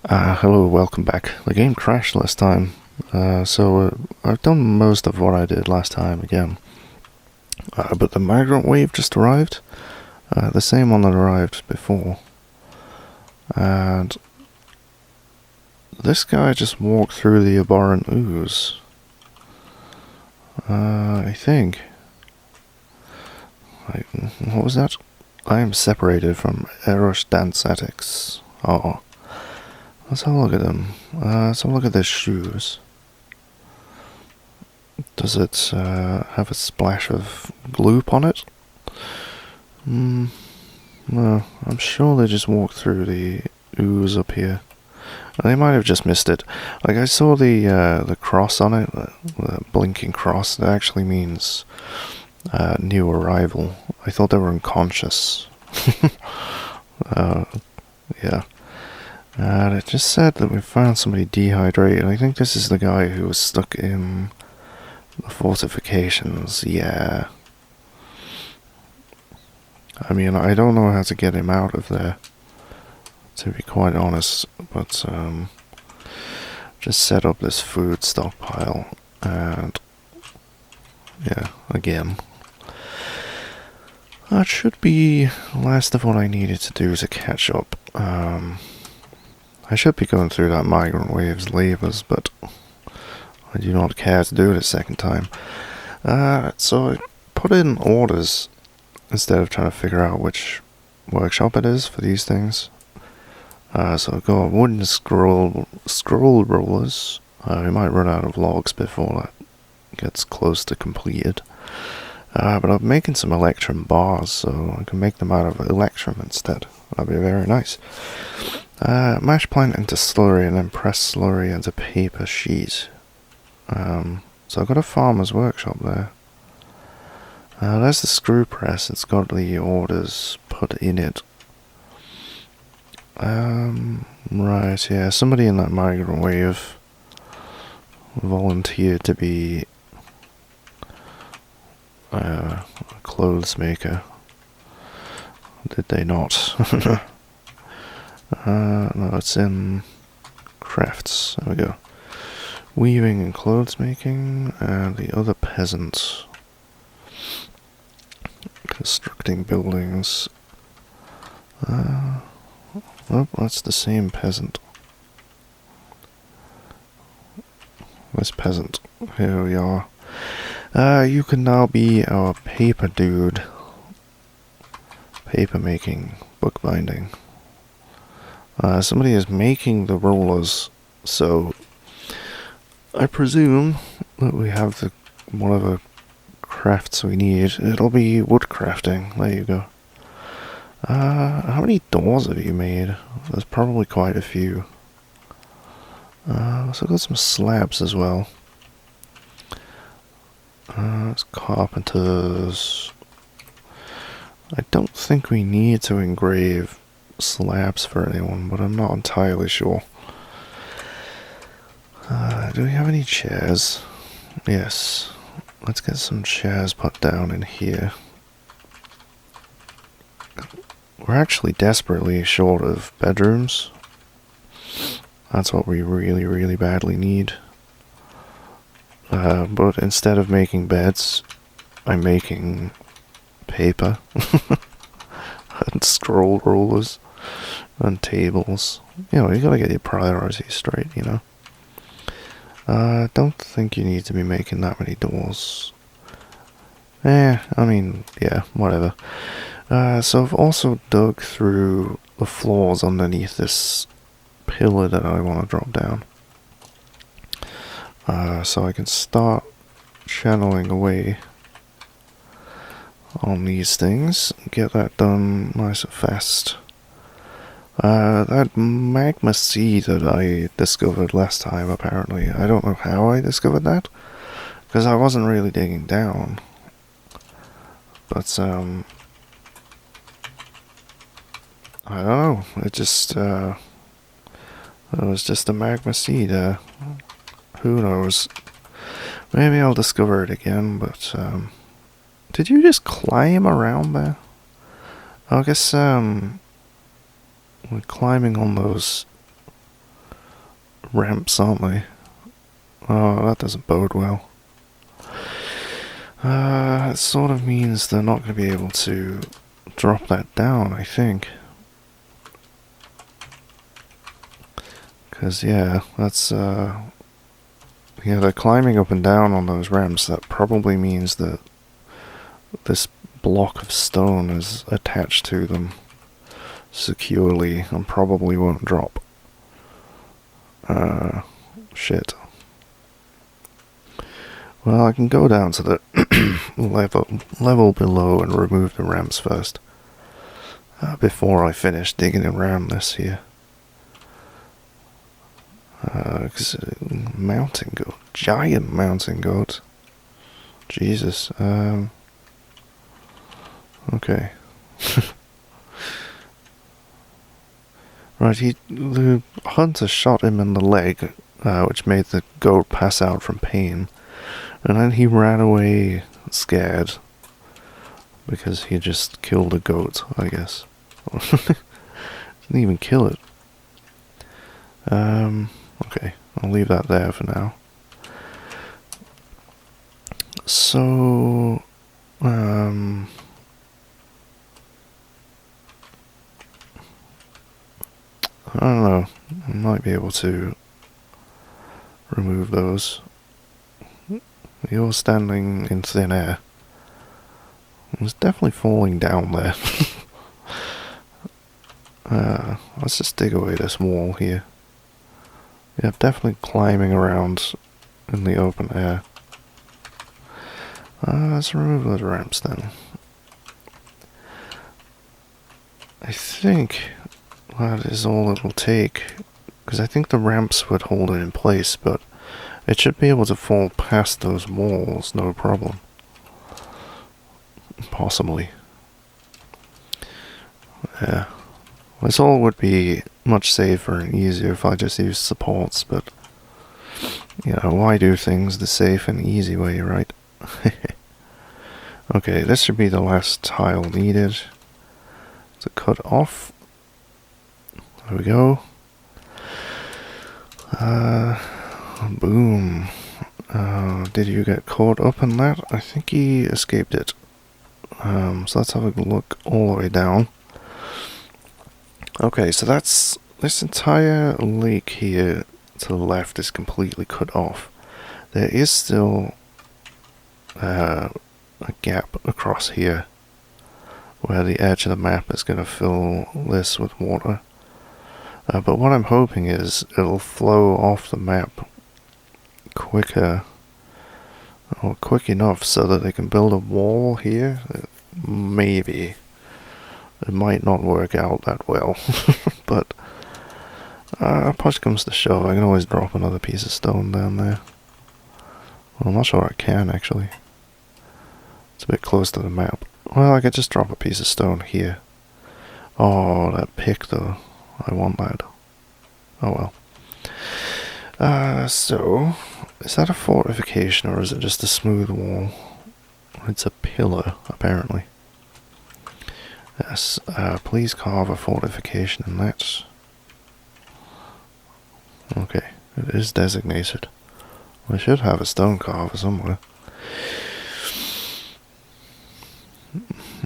Hello, welcome back. The game crashed last time, so I've done most of what I did last time again. But the migrant wave just arrived, the same one that arrived before. And this guy just walked through the abhorrent ooze. I think. What was that? I am separated from Eros Dansetics. Oh. Let's have a look at them. Let's have a look at their shoes. Does it have a splash of gloop on it? No, I'm sure they just walked through the ooze up here. They might have just missed it. Like, I saw the cross on it, the blinking cross. That actually means new arrival. I thought they were unconscious. Yeah. And it just said that we found somebody dehydrated. I think this is the guy who was stuck in the fortifications. Yeah. I mean, I don't know how to get him out of there, to be quite honest, but just set up this food stockpile, and yeah, again. That should be the last of what I needed to do to catch up. I should be going through that migrant wave's levers, but I do not care to do it a second time. So I put in orders instead of trying to figure out which workshop it is for these things. So I've got wooden scroll rollers. We might run out of logs before that gets close to completed. But I'm making some electrum bars, so I can make them out of electrum instead. That'd be very nice. Mash plant into slurry and then press slurry into paper sheet. So I've got a farmer's workshop there. There's the screw press. It's got the orders put in it. Right, yeah, somebody in that migrant wave volunteered to be a clothes maker. Did they not? No, it's in crafts. There we go. Weaving and clothes making, and the other peasant. Constructing buildings. Oh, that's the same peasant. This peasant. Here we are. You can now be our paper dude. Paper making, bookbinding. Somebody is making the rollers, so I presume that we have one of the crafts we need. It'll be wood crafting. There you go. How many doors have you made? There's probably quite a few. So I've got some slabs as well. It's carpenters. I don't think we need to engrave slabs for anyone, but I'm not entirely sure. Do we have any chairs? Yes. Let's get some chairs put down in here. We're actually desperately short of bedrooms. That's what we really, really badly need. But instead of making beds, I'm making paper. And scroll rollers. And tables. You know, you gotta get your priorities straight, you know. I don't think you need to be making that many doors. I mean, yeah, whatever. So I've also dug through the floors underneath this pillar that I want to drop down. So I can start channeling away on these things. Get that done nice and fast. That magma seed that I discovered last time, apparently. I don't know how I discovered that, because I wasn't really digging down. But, I don't know, it was just a magma seed. Who knows? Maybe I'll discover it again, but, did you just climb around there? I guess, we're climbing on those ramps, aren't they? Oh, that doesn't bode well. It sort of means they're not going to be able to drop that down, I think. Because, yeah, that's, yeah, they're climbing up and down on those ramps. That probably means that this block of stone is attached to them securely and probably won't drop. Shit. Well, I can go down to the level below and remove the ramps first. Before I finish digging around this here. Mountain goat. Giant mountain goat. Jesus. Okay. Right, the hunter shot him in the leg, which made the goat pass out from pain. And then he ran away scared. Because he just killed a goat, I guess. Didn't even kill it. Okay, I'll leave that there for now. So, I don't know. I might be able to remove those. You're standing in thin air. It's definitely falling down there. Let's just dig away this wall here. Yeah, definitely climbing around in the open air. Let's remove those ramps then. I think that is all it will take, because I think the ramps would hold it in place, but it should be able to fall past those walls, no problem. Possibly. Yeah. This all would be much safer and easier if I just used supports, but, you know, why do things the safe and easy way, right? Okay, this should be the last tile needed to cut off. There we go. Boom. Did you get caught up in that? I think he escaped it. So let's have a look all the way down. Okay, so that's this entire lake here to the left is completely cut off. There is still a gap across here where the edge of the map is going to fill this with water. But what I'm hoping is it'll flow off the map quicker, or quick enough so that they can build a wall here. Maybe. It might not work out that well, but push comes to shove, I can always drop another piece of stone down there. Well, I'm not sure I can, actually. It's a bit close to the map. Well, I could just drop a piece of stone here. Oh, that pick, though. I want that. Oh well. So, is that a fortification, or is it just a smooth wall? It's a pillar, apparently. Yes, please carve a fortification in that. Okay, it is designated. I should have a stone carver somewhere.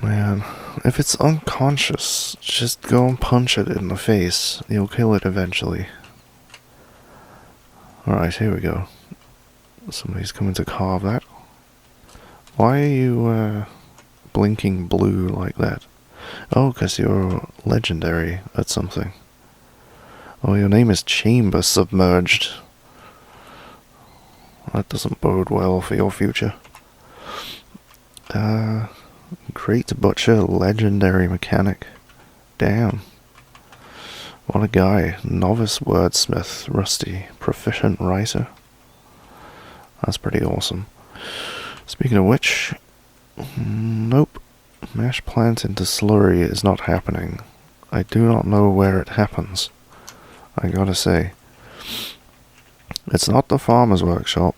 Man, if it's unconscious, just go and punch it in the face. You'll kill it eventually. Alright, here we go. Somebody's coming to carve that. Why are you blinking blue like that? Oh, because you're legendary at something. Oh, your name is Chamber Submerged. That doesn't bode well for your future. Great Butcher, legendary mechanic. Damn. What a guy. Novice wordsmith, rusty, proficient writer. That's pretty awesome. Speaking of which, nope. Mash plant into slurry is not happening. I do not know where it happens. I gotta say. It's not the farmer's workshop.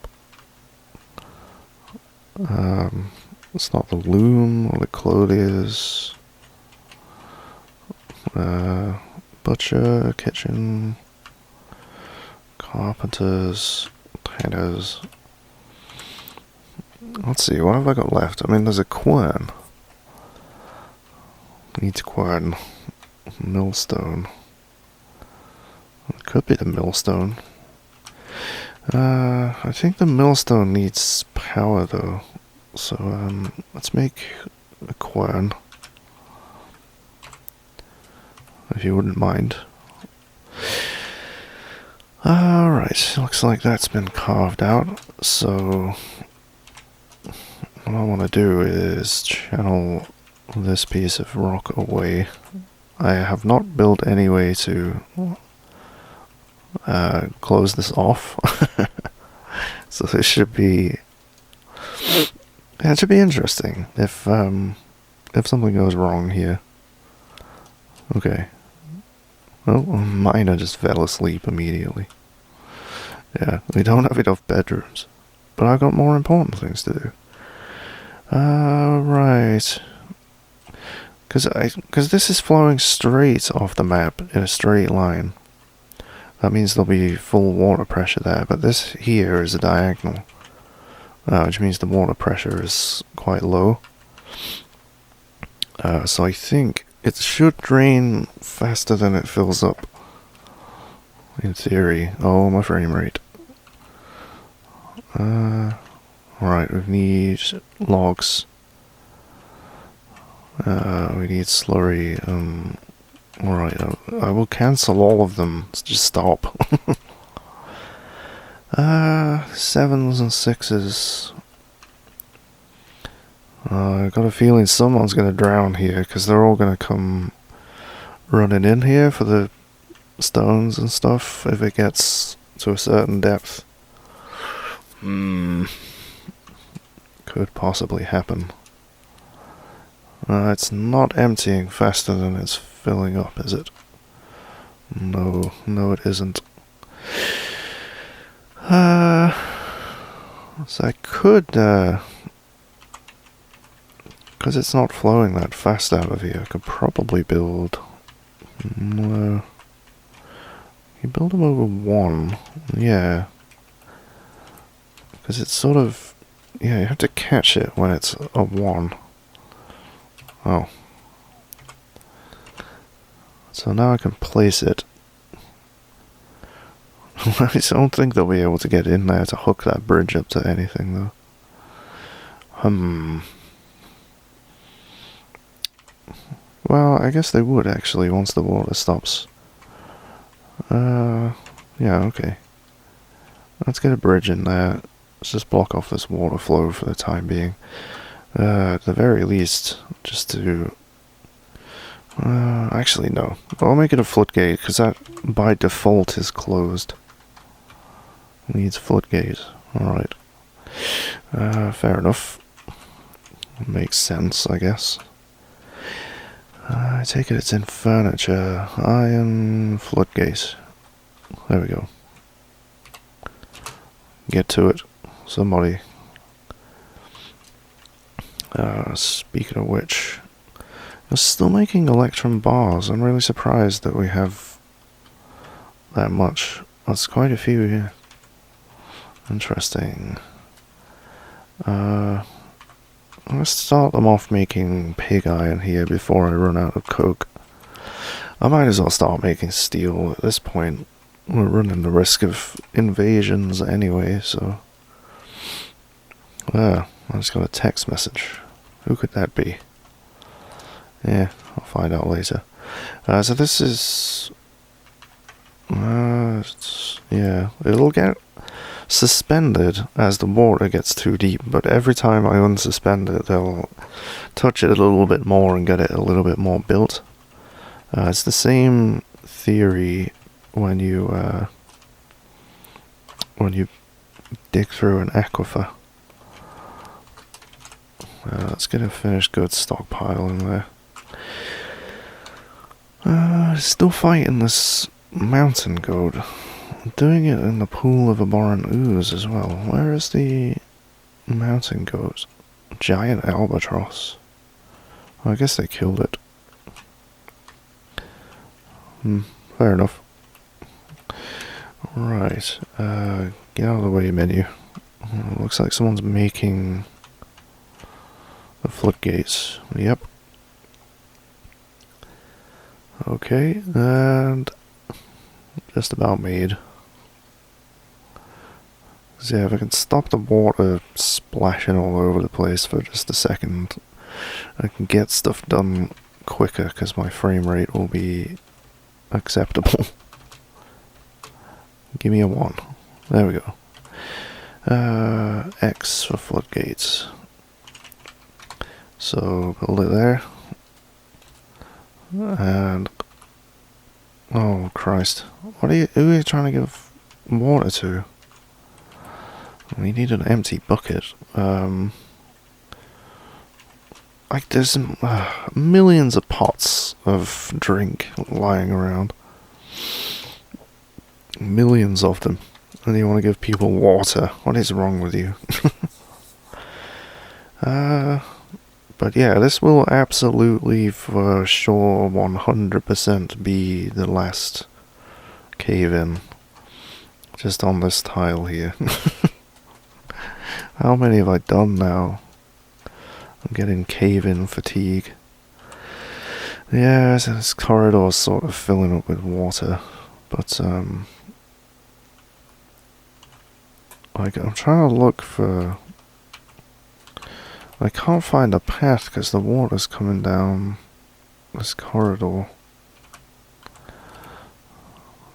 It's not the loom or the clothiers. Butcher, kitchen, Carpenters, tailors. Let's see, what have I got left? I mean, there's a quern. Needs quern. Millstone. It could be the millstone. I think the millstone needs power though. So, let's make a quern. If you wouldn't mind. Alright, looks like that's been carved out. So, what I want to do is channel this piece of rock away. I have not built any way to close this off. So this should be... Yeah, it should be interesting if something goes wrong here. Okay. Well, miner just fell asleep immediately. Yeah, we don't have enough bedrooms. But I've got more important things to do. Right. Because this is flowing straight off the map in a straight line. That means there'll be full water pressure there, but this here is a diagonal. Which means the water pressure is quite low. So I think it should drain faster than it fills up. In theory. Oh, my frame rate. Alright, we need logs. We need slurry. Alright, I will cancel all of them. Just stop. 7s and 6s. I got a feeling someone's gonna drown here, because they're all gonna come running in here for the stones and stuff if it gets to a certain depth. Could possibly happen. It's not emptying faster than it's filling up, is it? No, it isn't. So I could, because it's not flowing that fast out of here, I could probably build... No. You build them over 1, yeah. Because it's sort of... Yeah, you have to catch it when it's a 1. Oh. So now I can place it. I don't think they'll be able to get in there to hook that bridge up to anything, though. Well, I guess they would, actually, once the water stops. Yeah, okay. Let's get a bridge in there. Let's just block off this water flow for the time being. At the very least, just to... actually, no. I'll make it a floodgate, because that, by default, is closed. Needs floodgate. Alright. Fair enough. Makes sense, I guess. I take it it's in furniture. Iron floodgate. There we go. Get to it. Somebody. Speaking of which, we're still making electrum bars. I'm really surprised that we have that much. That's quite a few here. Interesting. Let's start them off making pig iron here before I run out of coke. I might as well start making steel at this point. We're running the risk of invasions anyway, so... I just got a text message. Who could that be? Yeah, I'll find out later. So this is... yeah, it'll get suspended as the water gets too deep, but every time I unsuspend it, they'll touch it a little bit more and get it a little bit more built. It's the same theory when you dig through an aquifer. Let's get a finished goods stockpile in there. Still fighting this mountain goat. Doing it in the pool of abhorrent ooze as well. Where is the mountain goat? Giant albatross. Well, I guess they killed it. Fair enough. Right, get out of the way, menu. Looks like someone's making the floodgates. Yep. Okay, and just about made. So yeah, if I can stop the water splashing all over the place for just a second, I can get stuff done quicker because my frame rate will be acceptable. Give me a 1. There we go. X for floodgates. So build it there. And oh Christ, who are you trying to give water to? We need an empty bucket. Like there's millions of pots of drink lying around. Millions of them. And you want to give people water. What is wrong with you? But yeah, this will absolutely for sure 100% be the last cave-in. Just on this tile here. How many have I done now? I'm getting cave-in fatigue. Yeah, so this corridor's sort of filling up with water. But, like, I'm trying to look for... I can't find a path because the water's coming down this corridor.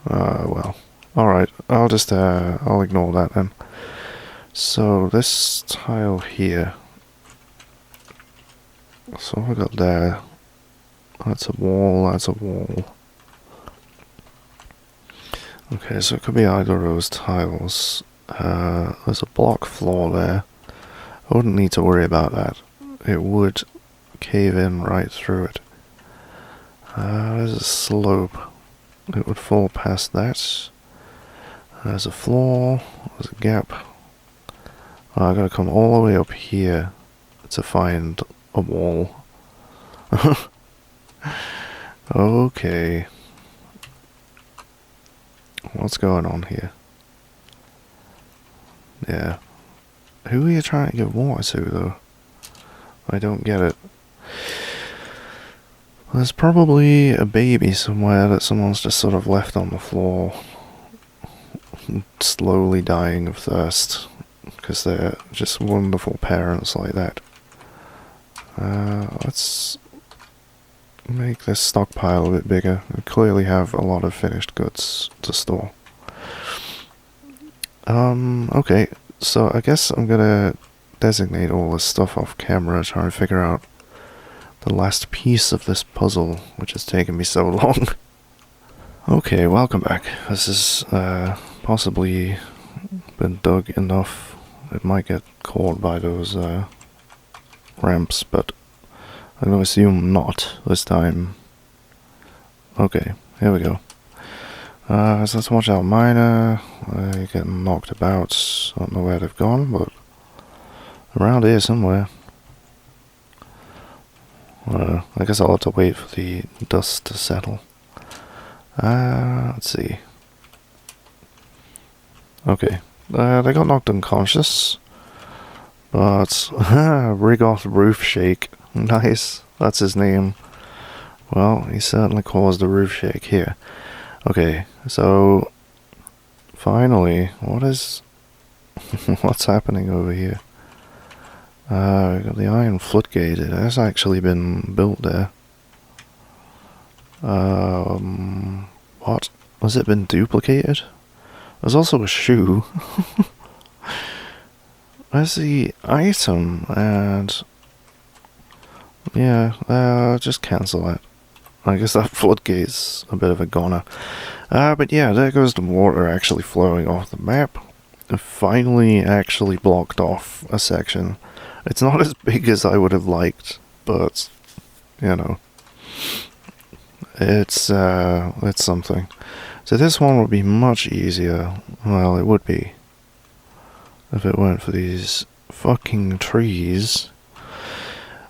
Well. Alright, I'll just, I'll ignore that then. So, this tile here. So what have I got there? That's a wall, that's a wall. Okay, so it could be either of those tiles. There's a block floor there. I wouldn't need to worry about that. It would cave in right through it. There's a slope. It would fall past that. There's a floor. There's a gap. I gotta come all the way up here to find a wall. Okay. What's going on here? Yeah. Who are you trying to give water to, though? I don't get it. There's probably a baby somewhere that someone's just sort of left on the floor, slowly dying of thirst, because they're just wonderful parents like that. Let's make this stockpile a bit bigger. We clearly have a lot of finished goods to store. Okay. So I guess I'm gonna designate all this stuff off camera, try and figure out the last piece of this puzzle, which has taken me so long. Okay, welcome back. This is possibly been dug enough. It might get caught by those ramps, but I'm gonna assume not this time. Okay, here we go. So let's watch out miner. They're getting knocked about. I don't know where they've gone, but around here somewhere. I guess I'll have to wait for the dust to settle. Let's see. Okay, they got knocked unconscious, but Rigoth Roofshake. Nice, that's his name. Well, he certainly caused a Roofshake here. Okay, so finally, what's happening over here? We got the iron floodgate. It has actually been built there. What? Has it been duplicated? There's also a shoe. Where's the item? And yeah, just cancel that. I guess that floodgate's a bit of a goner. But yeah, there goes the water actually flowing off the map. It finally actually blocked off a section. It's not as big as I would have liked, but, you know, it's something. So this one would be much easier. Well, it would be, if it weren't for these fucking trees.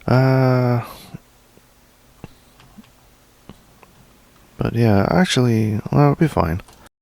But yeah, actually, well, it'll be fine.